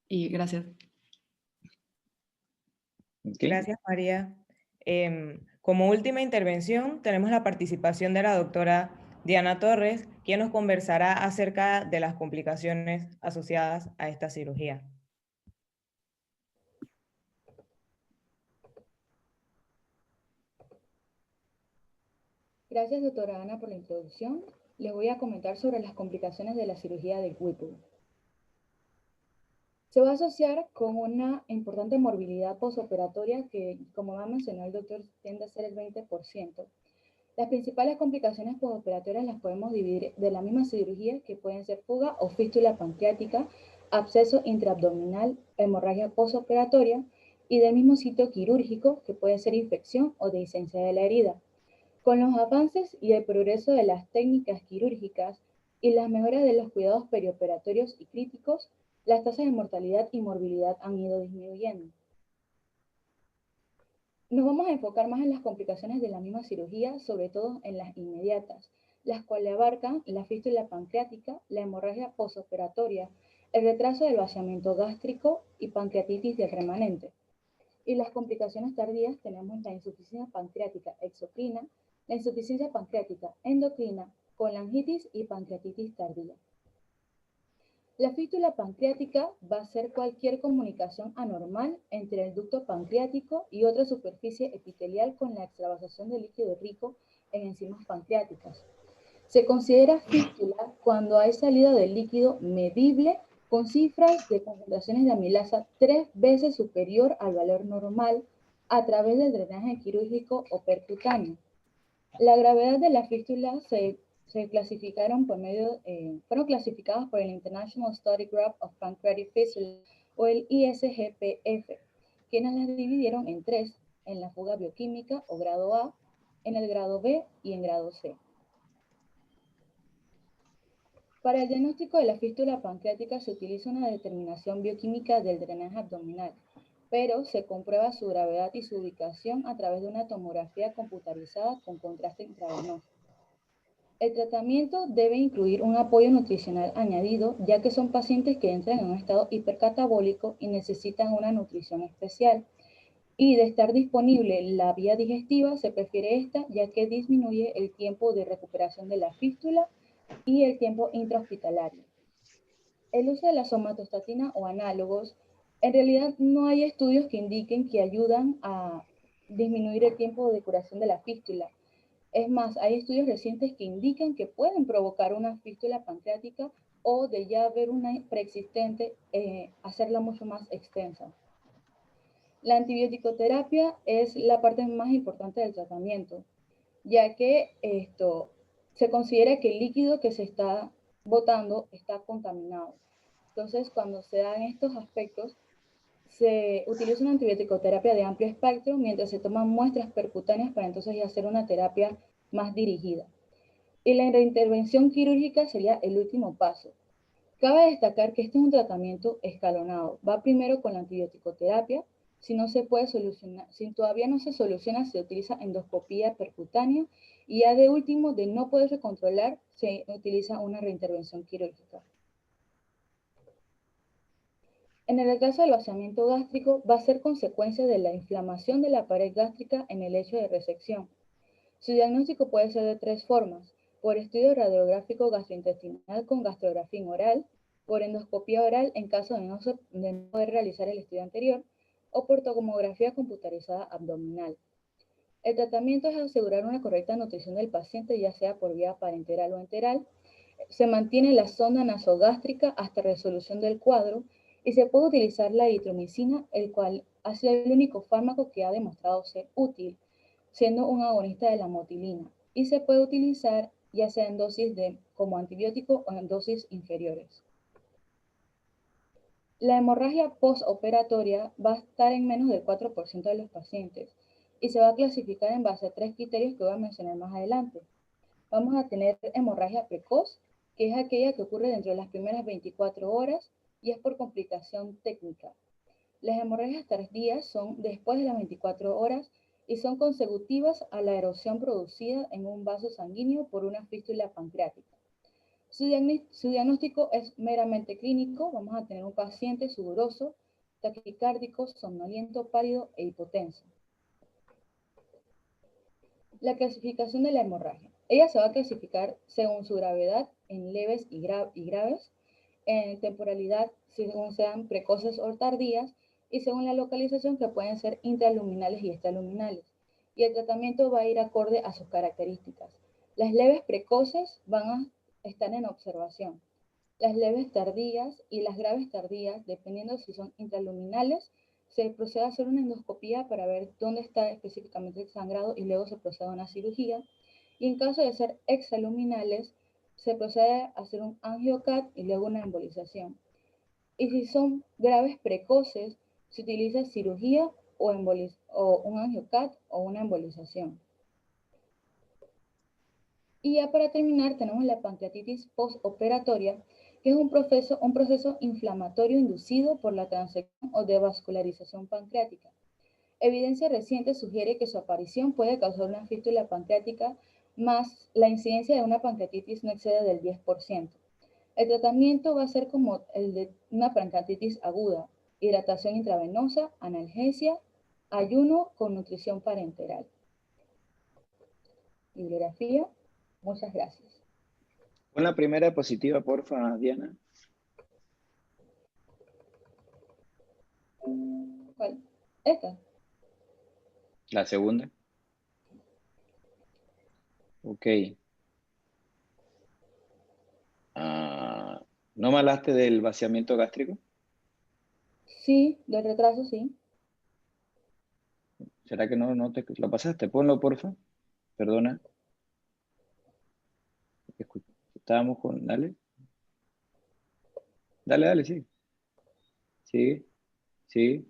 Y gracias. Ok. Gracias, María. Como última intervención, tenemos la participación de la doctora Diana Torres, quien nos conversará acerca de las complicaciones asociadas a esta cirugía. Gracias, doctora Ana, por la introducción. Les voy a comentar sobre las complicaciones de la cirugía de Whipple. Se va a asociar con una importante morbilidad postoperatoria que, como va a mencionar el doctor, tiende a ser el 20%. Las principales complicaciones postoperatorias las podemos dividir de la misma cirugía, que pueden ser fuga o fístula pancreática, absceso intraabdominal, hemorragia postoperatoria, y del mismo sitio quirúrgico, que puede ser infección o dehiscencia de la herida. Con los avances y el progreso de las técnicas quirúrgicas y las mejoras de los cuidados perioperatorios y críticos, las tasas de mortalidad y morbilidad han ido disminuyendo. Nos vamos a enfocar más en las complicaciones de la misma cirugía, sobre todo en las inmediatas, las cuales abarcan la fístula pancreática, la hemorragia postoperatoria, el retraso del vaciamiento gástrico y pancreatitis del remanente. Y las complicaciones tardías tenemos la insuficiencia pancreática exocrina, la insuficiencia pancreática endocrina, colangitis y pancreatitis tardía. La fístula pancreática va a ser cualquier comunicación anormal entre el ducto pancreático y otra superficie epitelial con la extravasación de líquido rico en enzimas pancreáticas. Se considera fístula cuando hay salida de líquido medible con cifras de concentraciones de amilasa 3 veces superior al valor normal a través del drenaje quirúrgico o percutáneo. La gravedad de la fístula fueron clasificadas por el International Study Group of Pancreatic Fistula, o el ISGPF, quienes las dividieron en 3, en la fuga bioquímica o grado A, en el grado B y en grado C. Para el diagnóstico de la fístula pancreática se utiliza una determinación bioquímica del drenaje abdominal, pero se comprueba su gravedad y su ubicación a través de una tomografía computarizada con contraste intravenoso. El tratamiento debe incluir un apoyo nutricional añadido, ya que son pacientes que entran en un estado hipercatabólico y necesitan una nutrición especial. Y de estar disponible la vía digestiva, se prefiere esta, ya que disminuye el tiempo de recuperación de la fístula y el tiempo intrahospitalario. El uso de la somatostatina o análogos, en realidad no hay estudios que indiquen que ayudan a disminuir el tiempo de curación de la fístula. Es más, hay estudios recientes que indican que pueden provocar una fístula pancreática o de ya haber una preexistente, hacerla mucho más extensa. La antibiótico-terapia es la parte más importante del tratamiento, ya que se considera que el líquido que se está botando está contaminado. Entonces, cuando se dan estos aspectos, se utiliza una antibiótico-terapia de amplio espectro mientras se toman muestras percutáneas para entonces hacer una terapia más dirigida. Y la reintervención quirúrgica sería el último paso. Cabe destacar que este es un tratamiento escalonado. Va primero con la antibiótico-terapia. Si todavía no se soluciona, se utiliza endoscopía percutánea. Y ya de último, de no poderse controlar, se utiliza una reintervención quirúrgica. En el caso del vaciamiento gástrico, va a ser consecuencia de la inflamación de la pared gástrica en el lecho de resección. Su diagnóstico puede ser de 3 formas: por estudio radiográfico gastrointestinal con gastrografía oral, por endoscopía oral en caso de no poder realizar el estudio anterior, o por tomografía computarizada abdominal. El tratamiento es asegurar una correcta nutrición del paciente, ya sea por vía parenteral o enteral. Se mantiene la sonda nasogástrica hasta resolución del cuadro y se puede utilizar la eritromicina, el cual ha sido el único fármaco que ha demostrado ser útil, siendo un agonista de la motilina, y se puede utilizar ya sea en dosis como antibiótico o en dosis inferiores. La hemorragia postoperatoria va a estar en menos del 4% de los pacientes y se va a clasificar en base a 3 criterios que voy a mencionar más adelante. Vamos a tener hemorragia precoz, que es aquella que ocurre dentro de las primeras 24 horas y es por complicación técnica. Las hemorragias tardías son después de las 24 horas y son consecutivas a la erosión producida en un vaso sanguíneo por una fístula pancreática. Su diagnóstico es meramente clínico. Vamos a tener un paciente sudoroso, taquicárdico, somnoliento, pálido e hipotenso. La clasificación de la hemorragia. Ella se va a clasificar según su gravedad en leves y graves, en temporalidad según sean precoces o tardías y según la localización, que pueden ser intraluminales y extraluminales. Y el tratamiento va a ir acorde a sus características. Las leves precoces van a estar en observación. Las leves tardías y las graves tardías, dependiendo si son intraluminales, se procede a hacer una endoscopía para ver dónde está específicamente el sangrado y luego se procede a una cirugía. Y en caso de ser extraluminales, se procede a hacer un angiocat y luego una embolización. Y si son graves precoces, se utiliza cirugía o un angiocat o una embolización. Y ya para terminar tenemos la pancreatitis postoperatoria, que es un proceso inflamatorio inducido por la transección o devascularización pancreática. Evidencia reciente sugiere que su aparición puede causar una fístula pancreática, más la incidencia de una pancreatitis no excede del 10%. El tratamiento va a ser como el de una pancreatitis aguda: hidratación intravenosa, analgesia, ayuno con nutrición parenteral. Bibliografía. Muchas gracias. Pon la primera diapositiva, porfa, Diana. ¿Cuál? ¿Esta? La segunda. Ok. ¿No me hablaste del vaciamiento gástrico? Sí, del retraso, sí. ¿Será que no te lo pasaste? Ponlo, porfa. Perdona. Estábamos con... Dale. Dale, sí. Sigue. Sigue.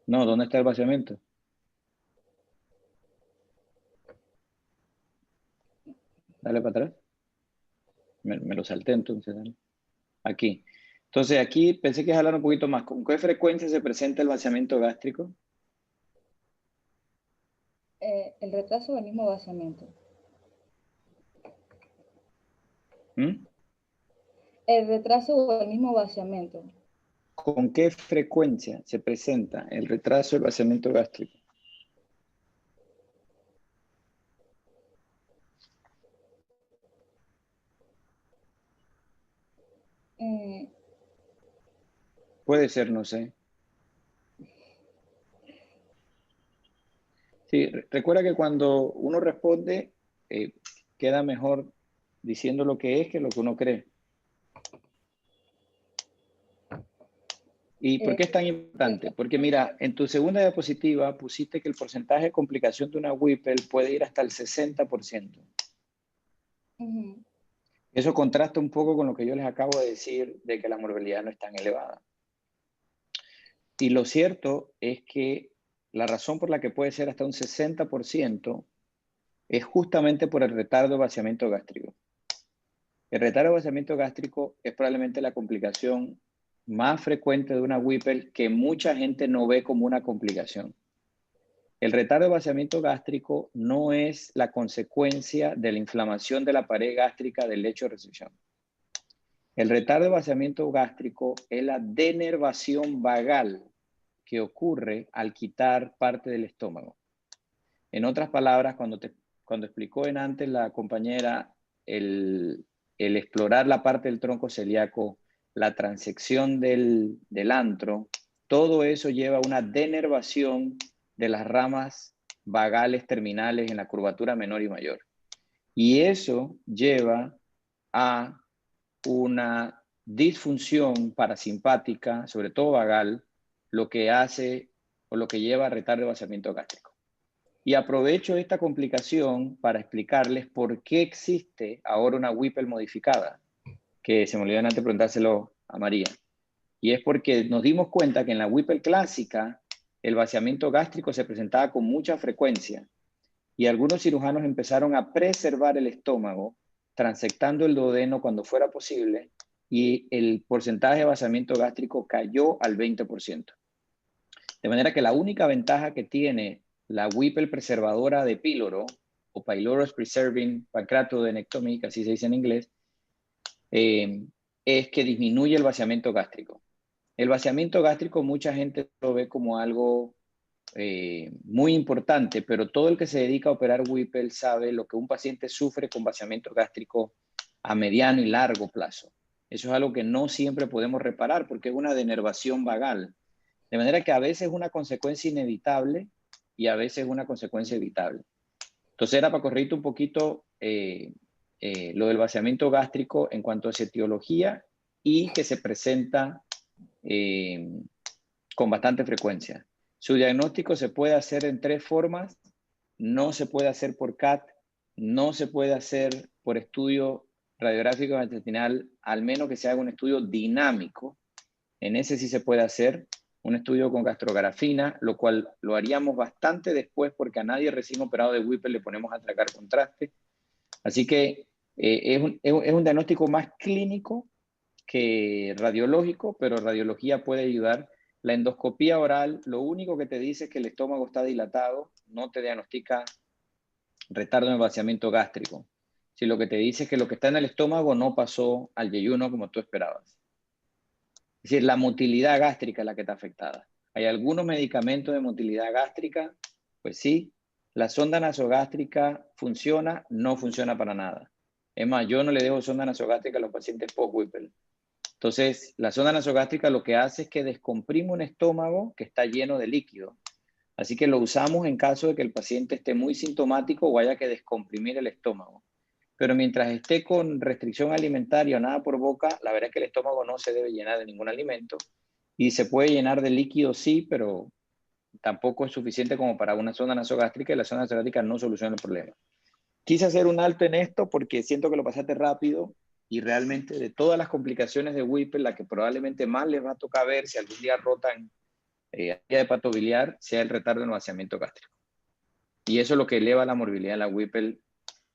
No, ¿dónde está el vaciamiento? Dale para atrás. Me lo salté entonces. Dale. Aquí. Entonces aquí pensé que es hablar un poquito más. ¿Con qué frecuencia se presenta el vaciamiento gástrico? El retraso del mismo vaciamiento. ¿Mm? El retraso o el mismo vaciamiento. ¿Con qué frecuencia se presenta el retraso del vaciamiento gástrico? Puede ser, no sé. Sí, recuerda que cuando uno responde, queda mejor diciendo lo que es que lo que uno cree. ¿Y por qué es tan importante? Porque mira, en tu segunda diapositiva pusiste que el porcentaje de complicación de una Whipple puede ir hasta el 60%. Eso contrasta un poco con lo que yo les acabo de decir de que la morbilidad no es tan elevada. Y lo cierto es que la razón por la que puede ser hasta un 60% es justamente por el retardo de vaciamiento gástrico. El retardo de vaciamiento gástrico es probablemente la complicación más frecuente de una Whipple que mucha gente no ve como una complicación. El retardo de vaciamiento gástrico no es la consecuencia de la inflamación de la pared gástrica del lecho de recepción. El retardo de vaciamiento gástrico es la denervación vagal que ocurre al quitar parte del estómago. En otras palabras, cuando explicó antes la compañera el explorar la parte del tronco celíaco, la transección del antro, todo eso lleva a una denervación de las ramas vagales terminales en la curvatura menor y mayor. Y eso lleva a una disfunción parasimpática, sobre todo vagal, lo que hace o lo que lleva a retardo de vaciamiento gástrico. Y aprovecho esta complicación para explicarles por qué existe ahora una Whipple modificada, que se me olvidó antes preguntárselo a María. Y es porque nos dimos cuenta que en la Whipple clásica el vaciamiento gástrico se presentaba con mucha frecuencia y algunos cirujanos empezaron a preservar el estómago, transectando el duodeno cuando fuera posible, y el porcentaje de vaciamiento gástrico cayó al 20%. De manera que la única ventaja que tiene la Whipple preservadora de píloro, o Pylorus Preserving Pancreatodenectomy, que así se dice en inglés, es que disminuye el vaciamiento gástrico. El vaciamiento gástrico mucha gente lo ve como algo muy importante, pero todo el que se dedica a operar Whipple sabe lo que un paciente sufre con vaciamiento gástrico a mediano y largo plazo. Eso es algo que no siempre podemos reparar porque es una denervación vagal. De manera que a veces es una consecuencia inevitable y a veces es una consecuencia evitable. Entonces era para corregirte un poquito lo del vaciamiento gástrico en cuanto a su etiología y que se presenta con bastante frecuencia. Su diagnóstico se puede hacer en 3 formas. No se puede hacer por CAT, no se puede hacer por estudio radiográfico intestinal, al menos que se haga un estudio dinámico. En ese sí se puede hacer un estudio con gastrografina, lo cual lo haríamos bastante después porque a nadie recién operado de Whipple le ponemos a tragar contraste. Así que es un diagnóstico más clínico que radiológico, pero radiología puede ayudar. La endoscopía oral, lo único que te dice es que el estómago está dilatado, no te diagnostica retardo en el vaciamiento gástrico. Si lo que te dice es que lo que está en el estómago no pasó al yeyuno como tú esperabas. Es decir, la motilidad gástrica es la que está afectada. ¿Hay algunos medicamentos de motilidad gástrica? Pues sí. La sonda nasogástrica funciona, no funciona para nada. Es más, yo no le dejo sonda nasogástrica a los pacientes post-Whipple. Entonces, la sonda nasogástrica lo que hace es que descomprime un estómago que está lleno de líquido. Así que lo usamos en caso de que el paciente esté muy sintomático o haya que descomprimir el estómago. Pero mientras esté con restricción alimentaria o nada por boca, la verdad es que el estómago no se debe llenar de ningún alimento. Y se puede llenar de líquido, sí, pero tampoco es suficiente como para una sonda nasogástrica y la sonda nasogástrica no soluciona el problema. Quise hacer un alto en esto porque siento que lo pasaste rápido y realmente de todas las complicaciones de Whipple, la que probablemente más les va a tocar ver si algún día rotan de hepato biliar sea el retardo en el vaciamiento gástrico. Y eso es lo que eleva la morbilidad de la Whipple,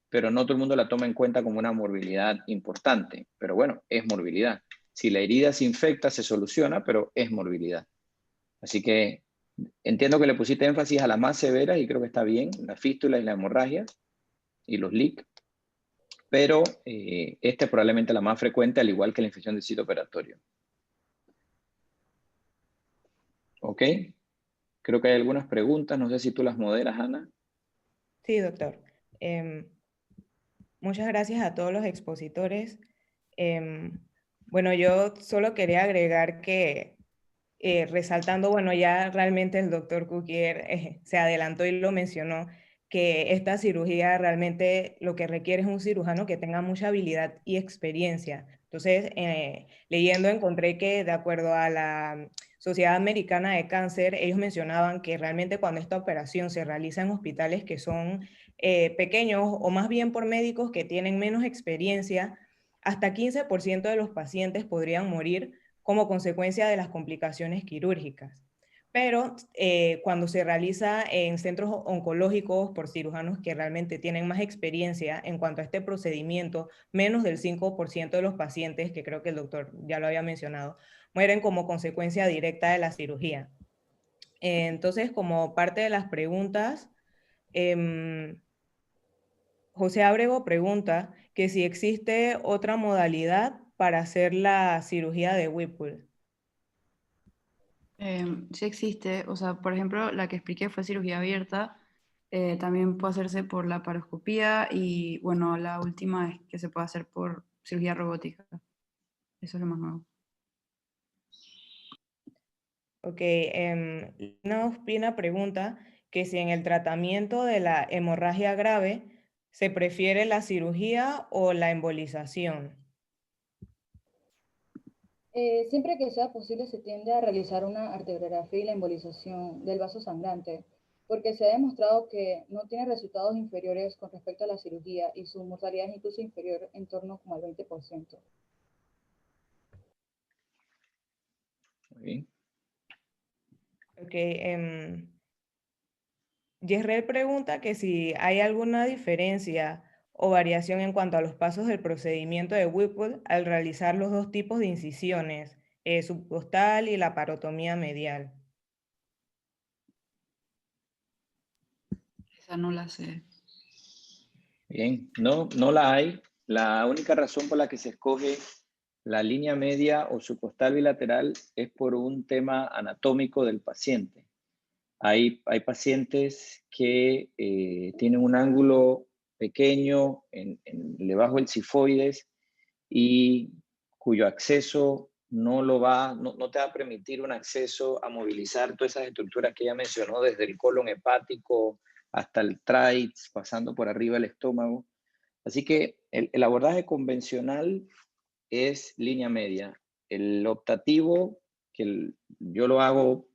pero no todo el mundo la toma en cuenta como una morbilidad importante. Pero bueno, es morbilidad. Si la herida se infecta, se soluciona, pero es morbilidad. Así que entiendo que le pusiste énfasis a las más severas y creo que está bien, las fístulas y las hemorragias y los leaks, pero esta es probablemente la más frecuente, al igual que la infección del sitio operatorio. ¿Ok? Creo que hay algunas preguntas, no sé si tú las moderas, Ana. Sí, doctor. Muchas gracias a todos los expositores. Bueno, yo solo quería agregar que, resaltando, bueno, ya realmente el doctor Cuquier se adelantó y lo mencionó, que esta cirugía realmente lo que requiere es un cirujano que tenga mucha habilidad y experiencia. Entonces, leyendo encontré que de acuerdo a la Sociedad Americana de Cáncer, ellos mencionaban que realmente cuando esta operación se realiza en hospitales que son pequeños o más bien por médicos que tienen menos experiencia, hasta 15% de los pacientes podrían morir como consecuencia de las complicaciones quirúrgicas. Pero cuando se realiza en centros oncológicos por cirujanos que realmente tienen más experiencia en cuanto a este procedimiento, menos del 5% de los pacientes, que creo que el doctor ya lo había mencionado, mueren como consecuencia directa de la cirugía. Entonces, como parte de las preguntas, José Ábrego pregunta que si existe otra modalidad para hacer la cirugía de Whipple. Sí existe, o sea, por ejemplo, la que expliqué fue cirugía abierta, también puede hacerse por la laparoscopía y, bueno, la última es que se puede hacer por cirugía robótica. Eso es lo más nuevo. Ok, Lina Ospina pregunta que si en el tratamiento de la hemorragia grave se prefiere la cirugía o la embolización. Siempre que sea posible se tiende a realizar una arteriografía y la embolización del vaso sangrante, porque se ha demostrado que no tiene resultados inferiores con respecto a la cirugía y su mortalidad es incluso inferior en torno como al 20%. Muy bien. Ok, Yesrel pregunta que si hay alguna diferencia o variación en cuanto a los pasos del procedimiento de Whipple al realizar los dos tipos de incisiones, subcostal y la parotomía medial. Esa no la sé. Bien, no la hay. La única razón por la que se escoge la línea media o subcostal bilateral es por un tema anatómico del paciente. Hay pacientes que tienen un ángulo pequeño debajo del cifoides y cuyo acceso no te va a permitir un acceso a movilizar todas esas estructuras que ella mencionó, desde el colon hepático hasta el TRIDES, pasando por arriba del estómago. Así que el abordaje convencional es línea media. El optativo, yo lo hago,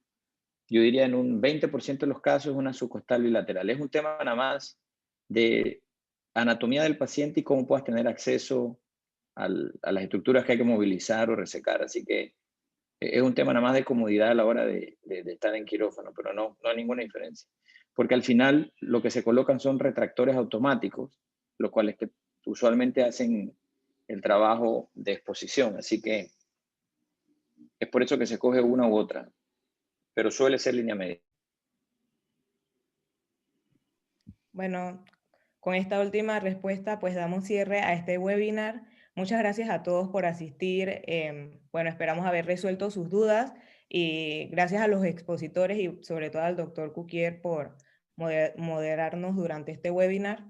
yo diría en un 20% de los casos, es una subcostal bilateral. Es un tema nada más de anatomía del paciente y cómo puedas tener acceso a las estructuras que hay que movilizar o resecar. Así que es un tema nada más de comodidad a la hora de estar en quirófano, pero no hay ninguna diferencia. Porque al final lo que se colocan son retractores automáticos los cuales que usualmente hacen el trabajo de exposición. Así que es por eso que se coge una u otra, pero suele ser línea media. Bueno, con esta última respuesta, pues damos cierre a este webinar. Muchas gracias a todos por asistir. Bueno, esperamos haber resuelto sus dudas y gracias a los expositores y sobre todo al doctor Cuquier por moderarnos durante este webinar.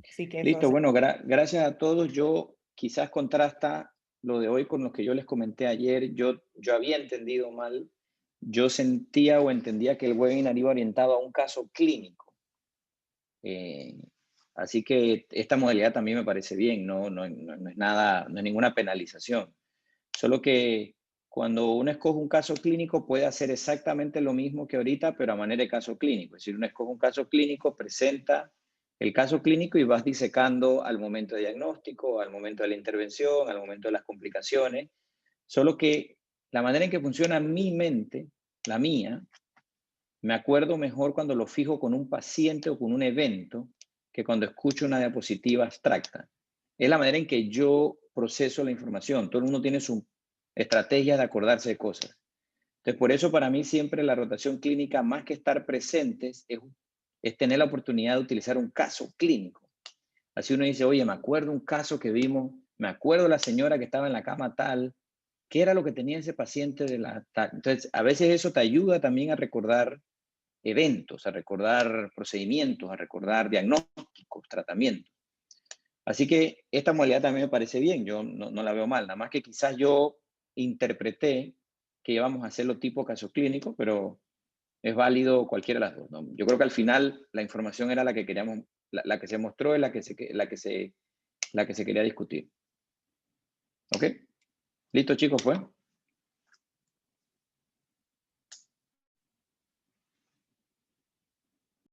Así que Listo, bueno, gracias a todos. Yo quizás contrasta lo de hoy con lo que yo les comenté ayer. Yo había entendido mal. Yo sentía o entendía que el webinar iba orientado a un caso clínico. Así que esta modalidad también me parece bien, no es nada, no es ninguna penalización. Solo que cuando uno escoge un caso clínico puede hacer exactamente lo mismo que ahorita, pero a manera de caso clínico. Es decir, uno escoge un caso clínico, presenta el caso clínico y vas disecando al momento de diagnóstico, al momento de la intervención, al momento de las complicaciones. Solo que la manera en que funciona mi mente, la mía, me acuerdo mejor cuando lo fijo con un paciente o con un evento que cuando escucho una diapositiva abstracta. Es la manera en que yo proceso la información. Todo el mundo tiene su estrategia de acordarse de cosas. Entonces, por eso para mí siempre la rotación clínica, más que estar presentes, es tener la oportunidad de utilizar un caso clínico. Así uno dice, oye, me acuerdo un caso que vimos, me acuerdo la señora que estaba en la cama tal, ¿qué era lo que tenía ese paciente de la tal? Entonces, a veces eso te ayuda también a recordar eventos, a recordar procedimientos, a recordar diagnósticos, tratamientos. Así que esta modalidad también me parece bien, yo no la veo mal, nada más que quizás yo interpreté que íbamos a hacerlo tipo caso clínico, pero es válido cualquiera de las dos, ¿no? Yo creo que al final la información era la que queríamos, la que se mostró, es la que se quería discutir. ¿Ok? Listo, chicos, pues.